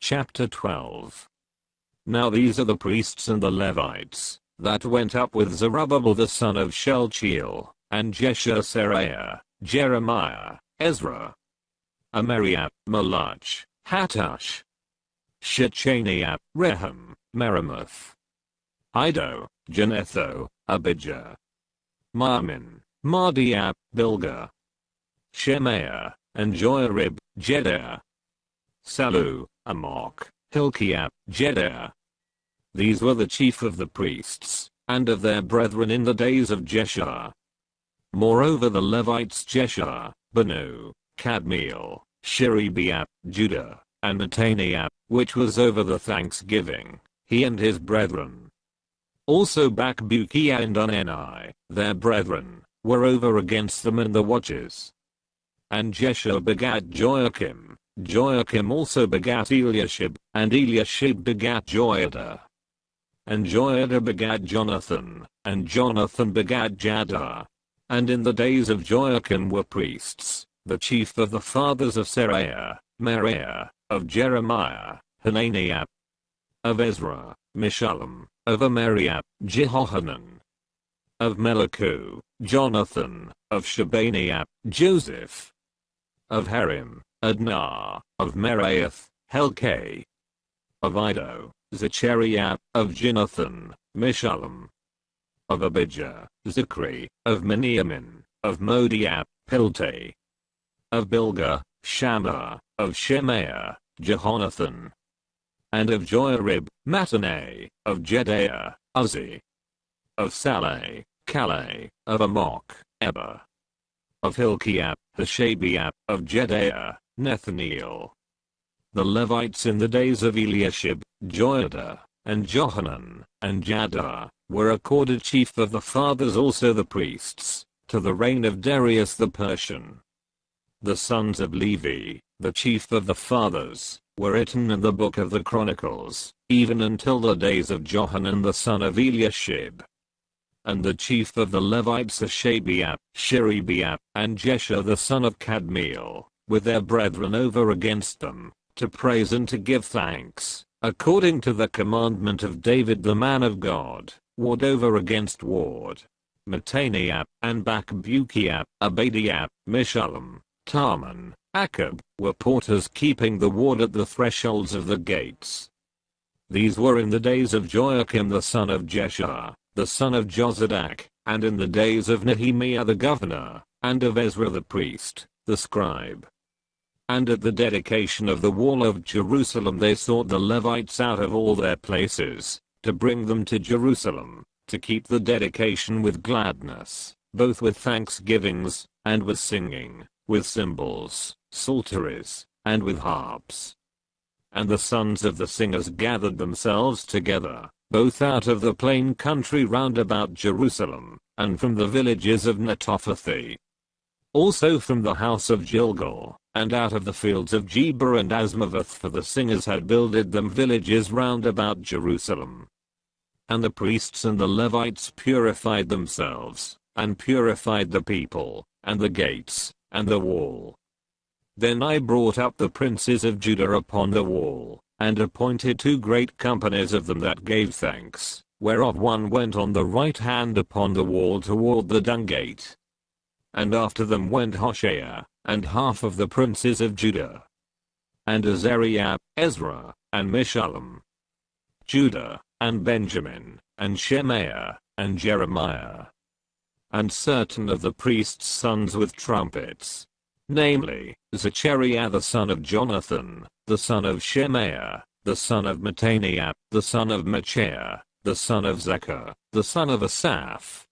Chapter 12. Now these are the priests and the Levites that went up with Zerubbabel the son of Shealtiel, and Jeshua, Seraiah, Jeremiah, Ezra, Amariah, Malach, Hattush, Shechaniah, Rehum, Meremoth, Iddo, Janetho, Abijah, Maamin, Mardiah, Bilgah, Shemaiah, and Joiarib, Jedaiah, Salu, Amok, Hilkiah, Jedaiah. These were the chief of the priests, and of their brethren in the days of Jeshua. Moreover the Levites Jeshua, Banu, Kadmiel, Sherebiah, Judah, and Mattaniah, which was over the thanksgiving, he and his brethren. Also Bakbukiah and Uneni, their brethren, were over against them in the watches. And Jeshua begat Joachim, Joachim also begat Eliashib, and Eliashib begat Joiada. And Joiada begat Jonathan, and Jonathan begat Jaddua. And in the days of Joachim were priests, the chief of the fathers of Seraiah, Meraiah, of Jeremiah, Hananiah, of Ezra, Meshullam, of Amariah, Jehohanan, of Melichu, Jonathan, of Shebaniah, Joseph, of Harim, Adnah, of Meraioth, Helkai, of Iddo, Zechariah, of Jonathan, Meshullam, of Abijah, Zikri, of Miniamin, of Modiah, Piltai, of Bilgah, Shammah, of Shemaiah, Jehonathan, and of Joiarib, Mattanai, of Jedaiah, Uzzi, of Saleh, Calais, of Amok, Eber, of Hilkiah, Hashabiah, of Jedaiah, Nethaneel. The Levites in the days of Eliashib, Joiada, and Johanan, and Jaddua, were accorded chief of the fathers also the priests, to the reign of Darius the Persian. The sons of Levi, the chief of the fathers, were written in the book of the Chronicles, even until the days of Johanan the son of Eliashib. And the chief of the Levites Hashabiah, Sherebiah, and Jeshua the son of Kadmiel, with their brethren over against them, to praise and to give thanks, according to the commandment of David the man of God, ward over against ward. Mattaniah, and Bakbukiah, Abadiah, Meshullam, Taman, Akab, were porters keeping the ward at the thresholds of the gates. These were in the days of Joachim the son of Jeshua, the son of Jozadak, and in the days of Nehemiah the governor, and of Ezra the priest, the scribe. And at the dedication of the wall of Jerusalem they sought the Levites out of all their places, to bring them to Jerusalem, to keep the dedication with gladness, both with thanksgivings, and with singing, with cymbals, psalteries, and with harps. And the sons of the singers gathered themselves together, both out of the plain country round about Jerusalem, and from the villages of Netophathi. Also from the house of Gilgal, and out of the fields of Geba and Asmaveth, for the singers had builded them villages round about Jerusalem. And the priests and the Levites purified themselves, and purified the people, and the gates, and the wall. Then I brought up the princes of Judah upon the wall, and appointed 2 great companies of them that gave thanks, whereof one went on the right hand upon the wall toward the dung gate. And after them went Hoshea, and half of the princes of Judah, and Azariah, Ezra, and Meshullam, Judah, and Benjamin, and Shemaiah, and Jeremiah, and certain of the priests' sons with trumpets, namely, Zechariah the son of Jonathan, the son of Shemaiah, the son of Mattaniah, the son of Machiah, the son of Zechar, the son of Asaph,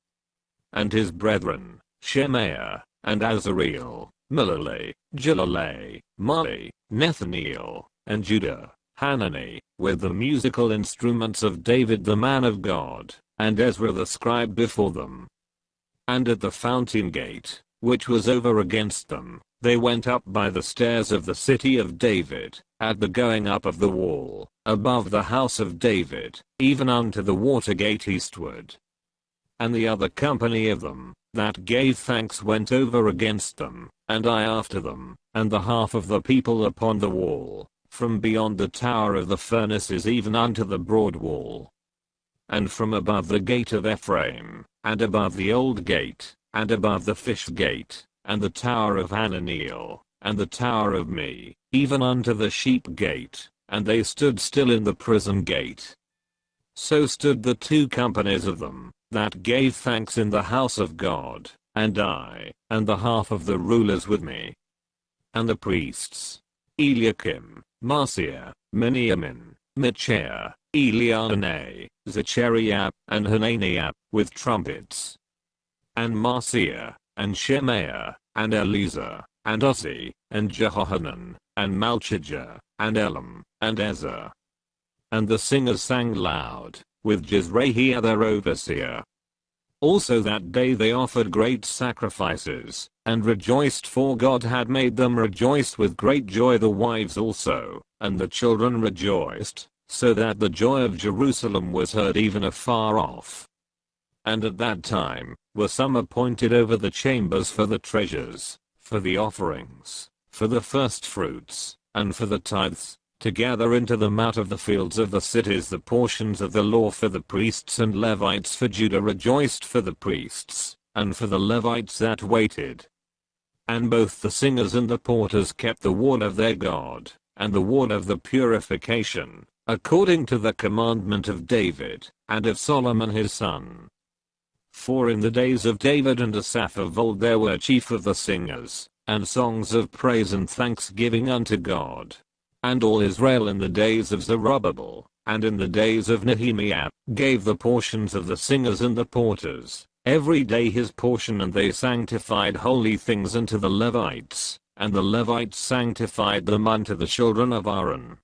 and his brethren, Shemaiah, and Azareel, Milalai, Gilalai, Mali, Nethaneel, and Judah, Hanani, with the musical instruments of David the man of God, and Ezra the scribe before them. And at the fountain gate, which was over against them, they went up by the stairs of the city of David, at the going up of the wall, above the house of David, even unto the water gate eastward. And the other company of them, that gave thanks went over against them, and I after them, and the half of the people upon the wall, from beyond the tower of the furnaces even unto the broad wall. And from above the gate of Ephraim, and above the old gate, and above the fish gate, and the tower of Hananiel, and the tower of Me, even unto the sheep gate, and they stood still in the prison gate. So stood the 2 companies of them, that gave thanks in the house of God, and I, and the half of the rulers with me. And the priests, Eliakim, Maaseiah, Miniamin, Michaiah, Elianai, Zechariah, and Hananiah, with trumpets. And Maaseiah, and Shemaiah, and Eleazar, and Uzzi, and Jehohanan, and Malchijah, and Elam, and Ezra. And the singers sang loud, with Jezreiah their overseer. Also that day they offered great sacrifices, and rejoiced, for God had made them rejoice with great joy, the wives also, and the children rejoiced, so that the joy of Jerusalem was heard even afar off. And at that time were some appointed over the chambers for the treasures, for the offerings, for the first fruits, and for the tithes, to gather into them out of the fields of the cities the portions of the law for the priests and Levites. For Judah rejoiced for the priests, and for the Levites that waited. And both the singers and the porters kept the word of their God, and the word of the purification, according to the commandment of David, and of Solomon his son. For in the days of David and Asaph of old there were chief of the singers, and songs of praise and thanksgiving unto God. And all Israel in the days of Zerubbabel, and in the days of Nehemiah, gave the portions of the singers and the porters, every day his portion, and they sanctified holy things unto the Levites, and the Levites sanctified them unto the children of Aaron,